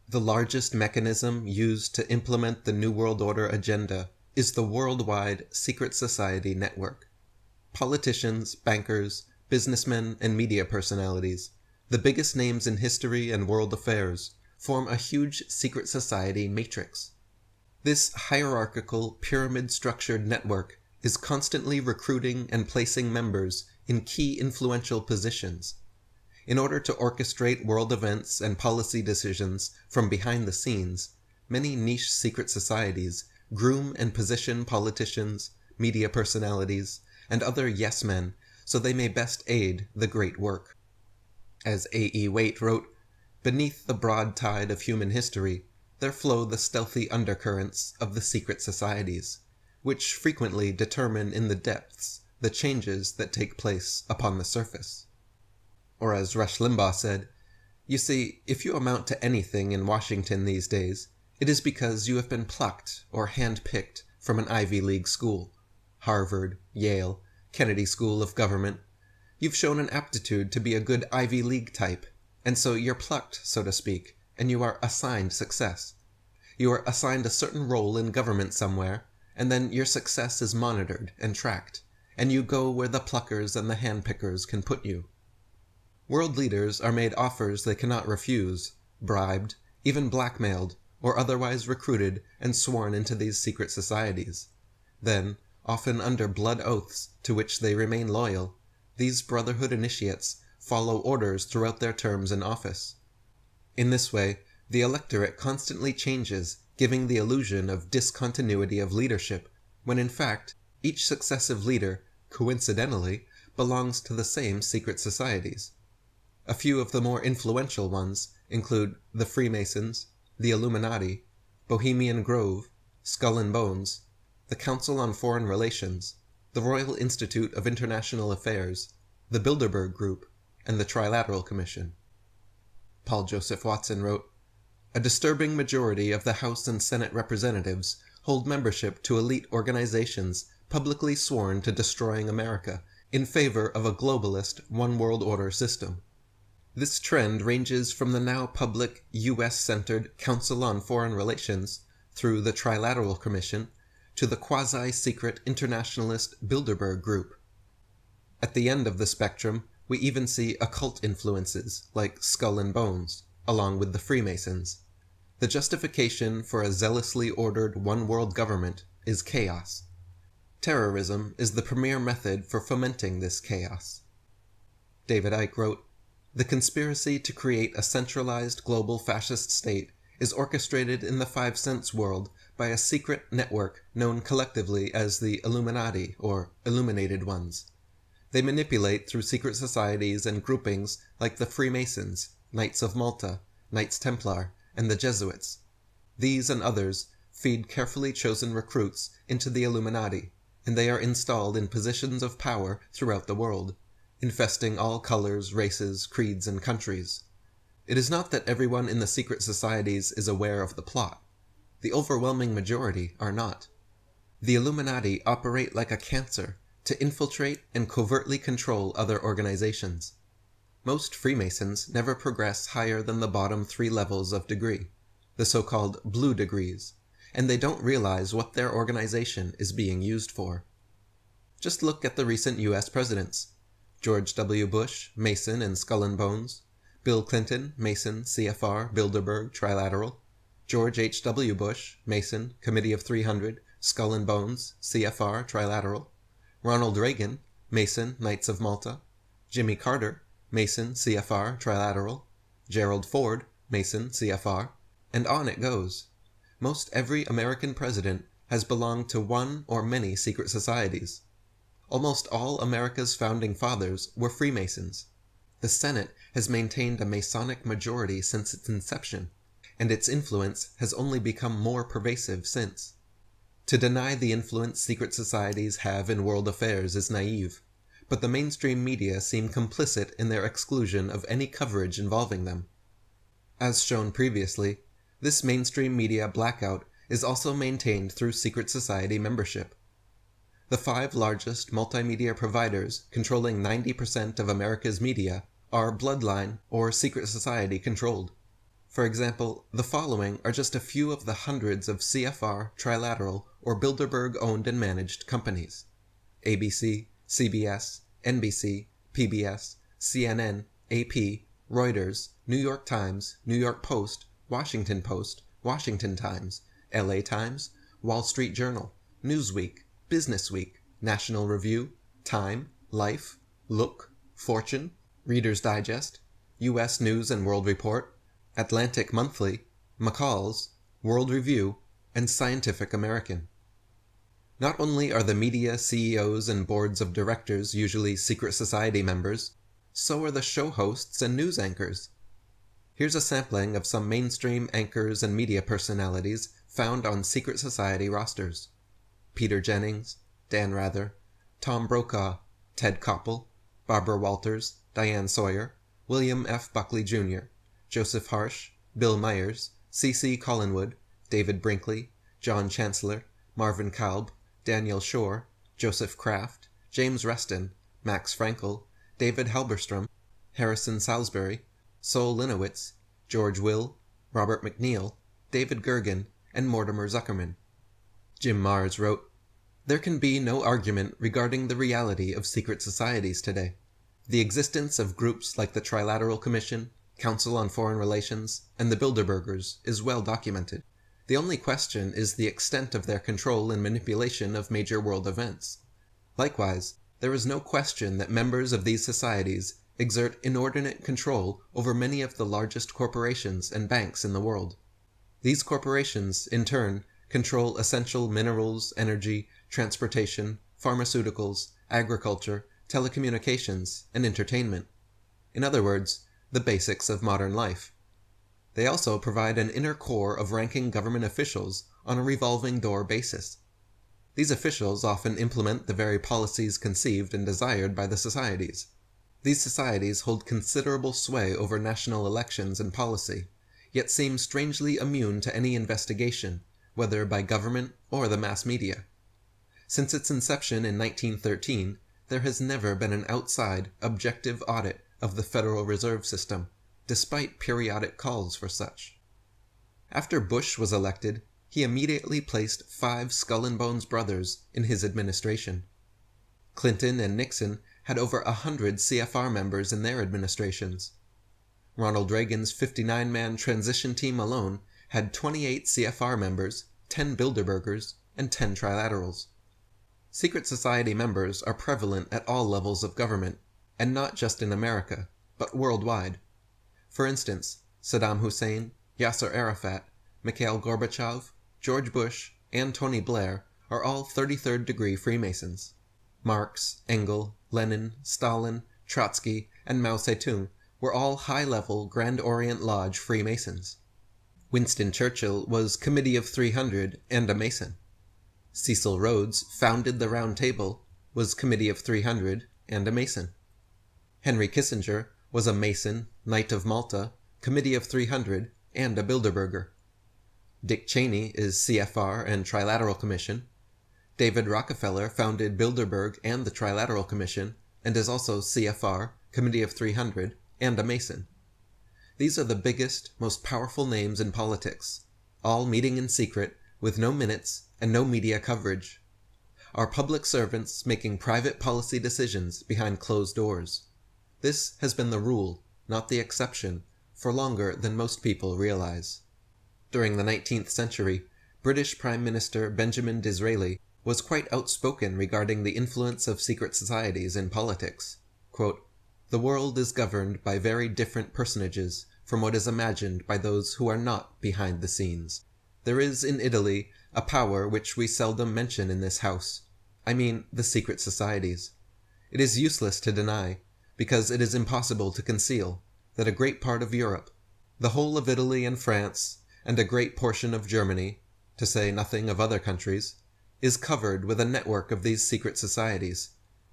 The largest mechanism used to implement the New World Order agenda is the worldwide secret society network. Politicians, bankers, businessmen, and media personalities, the biggest names in history and world affairs, form a huge secret society matrix. This hierarchical, pyramid-structured network is constantly recruiting and placing members in key influential positions. In order to orchestrate world events and policy decisions from behind the scenes, many niche secret societies groom and position politicians, media personalities, and other yes-men so they may best aid the great work. As A.E. Waite wrote, "Beneath the broad tide of human history, there flow the stealthy undercurrents of the secret societies, which frequently determine in the depths the changes that take place upon the surface." Or as Rush Limbaugh said, "You see, if you amount to anything in Washington these days, it is because you have been plucked or hand-picked from an Ivy League school. Harvard, Yale, Kennedy School of Government. You've shown an aptitude to be a good Ivy League type, and so you're plucked, so to speak, and you are assigned success. You are assigned a certain role in government somewhere, and then your success is monitored and tracked, and you go where the pluckers and the handpickers can put you. World leaders are made offers they cannot refuse, bribed, even blackmailed, or otherwise recruited and sworn into these secret societies. Then, often under blood oaths to which they remain loyal, these Brotherhood initiates follow orders throughout their terms in office. In this way, the electorate constantly changes, giving the illusion of discontinuity of leadership, when in fact, each successive leader, coincidentally, belongs to the same secret societies. A few of the more influential ones include the Freemasons, the Illuminati, Bohemian Grove, Skull and Bones, the Council on Foreign Relations, the Royal Institute of International Affairs, the Bilderberg Group, and the Trilateral Commission. Paul Joseph Watson wrote, "A disturbing majority of the House and Senate representatives hold membership to elite organizations publicly sworn to destroying America in favor of a globalist one-world order system. This trend ranges from the now public U.S.-centered Council on Foreign Relations through the Trilateral Commission to the quasi-secret internationalist Bilderberg Group. At the end of the spectrum, we even see occult influences like Skull and Bones, along with the Freemasons. The justification for a zealously ordered one-world government is chaos. Terrorism is the premier method for fomenting this chaos." David Icke wrote, "The conspiracy to create a centralized global fascist state is orchestrated in the 5 Cents world by a secret network known collectively as the Illuminati or Illuminated Ones. They manipulate through secret societies and groupings like the Freemasons, Knights of Malta, Knights Templar, and the Jesuits. These and others feed carefully chosen recruits into the Illuminati, and they are installed in positions of power throughout the world, infesting all colors, races, creeds, and countries. It is not that everyone in the secret societies is aware of the plot. The overwhelming majority are not. The Illuminati operate like a cancer to infiltrate and covertly control other organizations. Most Freemasons never progress higher than the bottom 3 levels of degree, the so-called blue degrees, and they don't realize what their organization is being used for. Just look at the recent U.S. presidents. George W. Bush, Mason and Skull and Bones. Bill Clinton, Mason, CFR, Bilderberg, Trilateral. George H.W. Bush, Mason, Committee of 300, Skull and Bones, CFR, Trilateral. Ronald Reagan, Mason, Knights of Malta. Jimmy Carter, Mason, CFR, Trilateral. Gerald Ford, Mason, CFR. And on it goes. Most every American president has belonged to one or many secret societies. Almost all America's founding fathers were Freemasons. The Senate has maintained a Masonic majority since its inception, and its influence has only become more pervasive since. To deny the influence secret societies have in world affairs is naive, but the mainstream media seem complicit in their exclusion of any coverage involving them. As shown previously, this mainstream media blackout is also maintained through secret society membership. The 5 largest multimedia providers controlling 90% of America's media are bloodline or secret society controlled. For example, the following are just a few of the hundreds of CFR, Trilateral, or Bilderberg-owned and managed companies: ABC, CBS, NBC, PBS, CNN, AP, Reuters, New York Times, New York Post, Washington Post, Washington Times, LA Times, Wall Street Journal, Newsweek, Business Week, National Review, Time, Life, Look, Fortune, Reader's Digest, U.S. News and World Report, Atlantic Monthly, McCall's, World Review, and Scientific American. Not only are the media CEOs and boards of directors usually secret society members, so are the show hosts and news anchors. Here's a sampling of some mainstream anchors and media personalities found on secret society rosters: Peter Jennings, Dan Rather, Tom Brokaw, Ted Koppel, Barbara Walters, Diane Sawyer, William F. Buckley Jr., Joseph Harsh, Bill Myers, C.C. Collinwood, David Brinkley, John Chancellor, Marvin Kalb, Daniel Shore, Joseph Kraft, James Reston, Max Frankel, David Halberstrom, Harrison Salisbury, Sol Linowitz, George Will, Robert McNeil, David Gergen, and Mortimer Zuckerman. Jim Marrs wrote, "There can be no argument regarding the reality of secret societies today. The existence of groups like the Trilateral Commission, Council on Foreign Relations, and the Bilderbergers is well documented. The only question is the extent of their control and manipulation of major world events. Likewise, there is no question that members of these societies exert inordinate control over many of the largest corporations and banks in the world. These corporations, in turn, control essential minerals, energy, transportation, pharmaceuticals, agriculture, telecommunications, and entertainment. In other words, the basics of modern life. They also provide an inner core of ranking government officials on a revolving door basis. These officials often implement the very policies conceived and desired by the societies. These societies hold considerable sway over national elections and policy, yet seem strangely immune to any investigation, whether by government or the mass media. Since its inception in 1913, there has never been an outside, objective audit of the Federal Reserve System, despite periodic calls for such. After Bush was elected, he immediately placed 5 Skull and Bones brothers in his administration. Clinton and Nixon had over 100 CFR members in their administrations. Ronald Reagan's 59-man transition team alone had 28 CFR members, 10 Bilderbergers, and 10 Trilaterals. Secret society members are prevalent at all levels of government, and not just in America, but worldwide. For instance, Saddam Hussein, Yasser Arafat, Mikhail Gorbachev, George Bush, and Tony Blair are all 33rd degree Freemasons. Marx, Engels, Lenin, Stalin, Trotsky, and Mao Zedong were all high-level Grand Orient Lodge Freemasons. Winston Churchill was Committee of 300 and a Mason. Cecil Rhodes founded the Round Table, was Committee of 300 and a Mason. Henry Kissinger was a Mason, Knight of Malta, Committee of 300, and a Bilderberger. Dick Cheney is CFR and Trilateral Commission. David Rockefeller founded Bilderberg and the Trilateral Commission, and is also CFR, Committee of 300, and a Mason. These are the biggest, most powerful names in politics, all meeting in secret, with no minutes and no media coverage. Our public servants making private policy decisions behind closed doors. This has been the rule, not the exception, for longer than most people realize. During the 19th century, British Prime Minister Benjamin Disraeli was quite outspoken regarding the influence of secret societies in politics. Quote, "The world is governed by very different personages from what is imagined by those who are not behind the scenes. There is in Italy a power which we seldom mention in this house. I mean the secret societies. It is useless to deny, because it is impossible to conceal, that a great part of Europe, the whole of Italy and France, and a great portion of Germany, to say nothing of other countries, is covered with a network of these secret societies,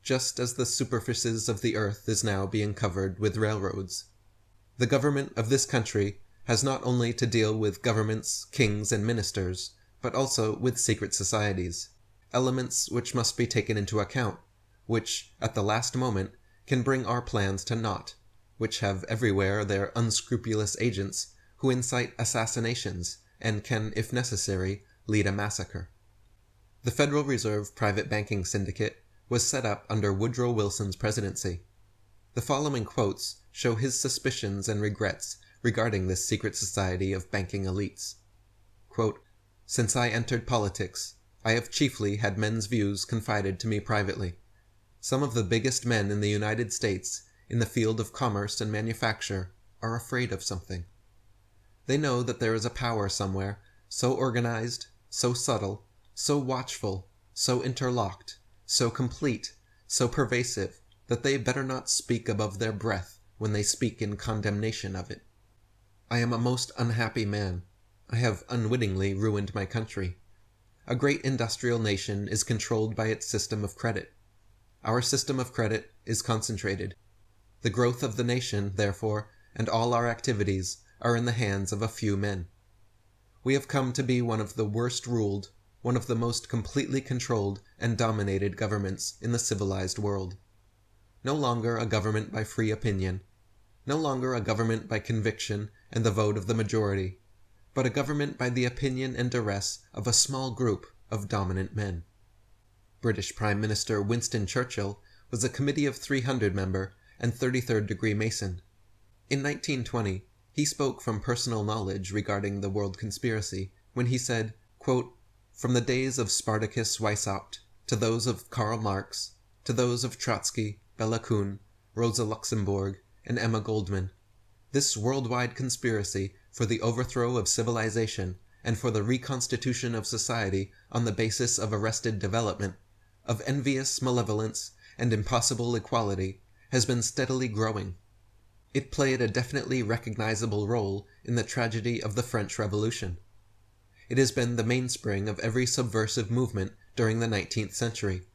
just as the superficies of the earth is now being covered with railroads. The government of this country has not only to deal with governments, kings, and ministers, but also with secret societies, elements which must be taken into account, which, at the last moment, can bring our plans to naught, which have everywhere their unscrupulous agents, who incite assassinations and can, if necessary, lead a massacre. The Federal Reserve Private Banking Syndicate was set up under Woodrow Wilson's presidency. The following quotes show his suspicions and regrets regarding this secret society of banking elites. Quote, "Since I entered politics, I have chiefly had men's views confided to me privately. Some of the biggest men in the United States in the field of commerce and manufacture are afraid of something. They know that there is a power somewhere, so organized, so subtle, so watchful, so interlocked, so complete, so pervasive, that they better not speak above their breath when they speak in condemnation of it. I am a most unhappy man. I have unwittingly ruined my country. A great industrial nation is controlled by its system of credit. Our system of credit is concentrated. The growth of the nation, therefore, and all our activities are in the hands of a few men. We have come to be one of the worst ruled, one of the most completely controlled and dominated governments in the civilized world. No longer a government by free opinion, no longer a government by conviction and the vote of the majority, but a government by the opinion and duress of a small group of dominant men." British Prime Minister Winston Churchill was a Committee of 300 member and 33rd degree Mason. In 1920, he spoke from personal knowledge regarding the world conspiracy when he said, quote, "From the days of Spartacus Weishaupt to those of Karl Marx, to those of Trotsky, Bela Kun, Rosa Luxemburg, and Emma Goldman, this worldwide conspiracy for the overthrow of civilization and for the reconstitution of society on the basis of arrested development, of envious malevolence and impossible equality, has been steadily growing. It played a definitely recognizable role in the tragedy of the French Revolution. It has been the mainspring of every subversive movement during the 19th century.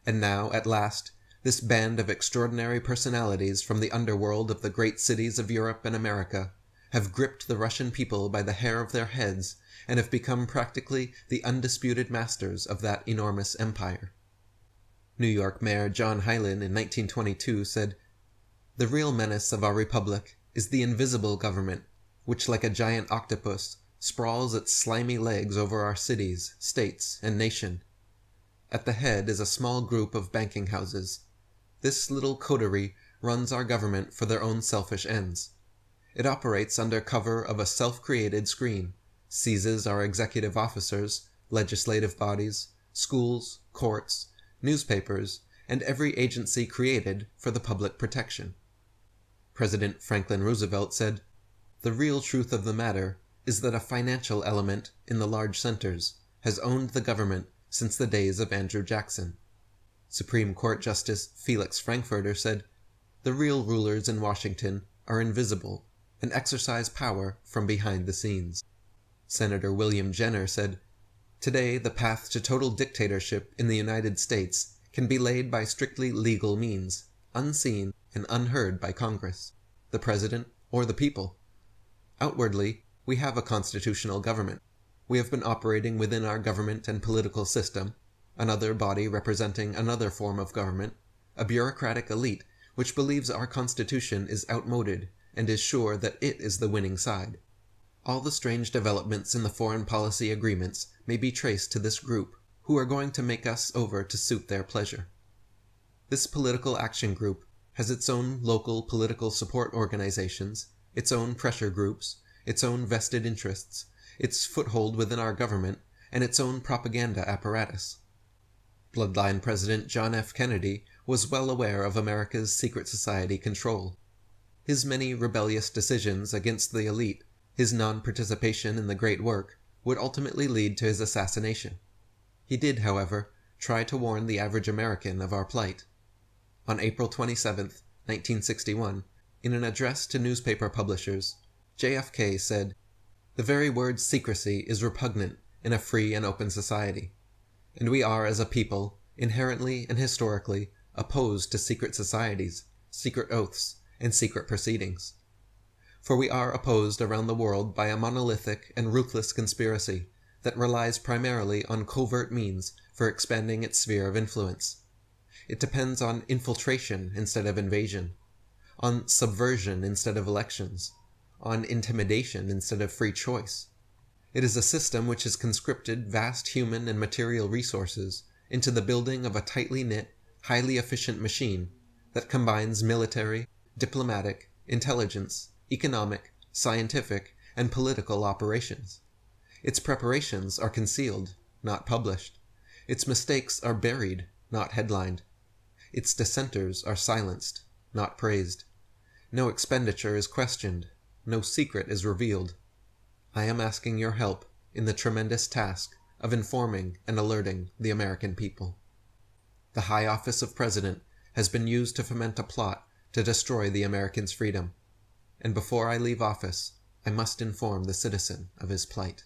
And now, at last, this band of extraordinary personalities from the underworld of the great cities of Europe and America have gripped the Russian people by the hair of their heads and have become practically the undisputed masters of that enormous empire." New York Mayor John Hylan in 1922 said, "The real menace of our republic is the invisible government, which like a giant octopus sprawls its slimy legs over our cities, states, and nation. At the head is a small group of banking houses. This little coterie runs our government for their own selfish ends. It operates under cover of a self-created screen, seizes our executive officers, legislative bodies, schools, courts, newspapers, and every agency created for the public protection." President Franklin Roosevelt said, "The real truth of the matter is that a financial element in the large centers has owned the government since the days of Andrew Jackson." Supreme Court Justice Felix Frankfurter said, "The real rulers in Washington are invisible and exercise power from behind the scenes." Senator William Jenner said, "Today the path to total dictatorship in the United States can be laid by strictly legal means, unseen and unheard by Congress, the President, or the people. Outwardly, we have a constitutional government. We have been operating within our government and political system, another body representing another form of government, a bureaucratic elite which believes our Constitution is outmoded and is sure that it is the winning side. All the strange developments in the foreign policy agreements may be traced to this group, who are going to make us over to suit their pleasure. This political action group has its own local political support organizations, its own pressure groups, its own vested interests, its foothold within our government, and its own propaganda apparatus." Bloodline President John F. Kennedy was well aware of America's secret society control. His many rebellious decisions against the elite, his non-participation in the great work, would ultimately lead to his assassination. He did, however, try to warn the average American of our plight. On April 27, 1961, in an address to newspaper publishers, JFK said, "The very word secrecy is repugnant in a free and open society, and we are, as a people, inherently and historically opposed to secret societies, secret oaths, and secret proceedings. For we are opposed around the world by a monolithic and ruthless conspiracy that relies primarily on covert means for expanding its sphere of influence. It depends on infiltration instead of invasion, on subversion instead of elections, on intimidation instead of free choice. It is a system which has conscripted vast human and material resources into the building of a tightly knit, highly efficient machine that combines military, diplomatic, intelligence, economic, scientific, and political operations. Its preparations are concealed, not published. Its mistakes are buried, not headlined. Its dissenters are silenced, not praised. No expenditure is questioned. No secret is revealed. I am asking your help in the tremendous task of informing and alerting the American people. The high office of President has been used to foment a plot to destroy the American's freedom, and before I leave office, I must inform the citizen of his plight.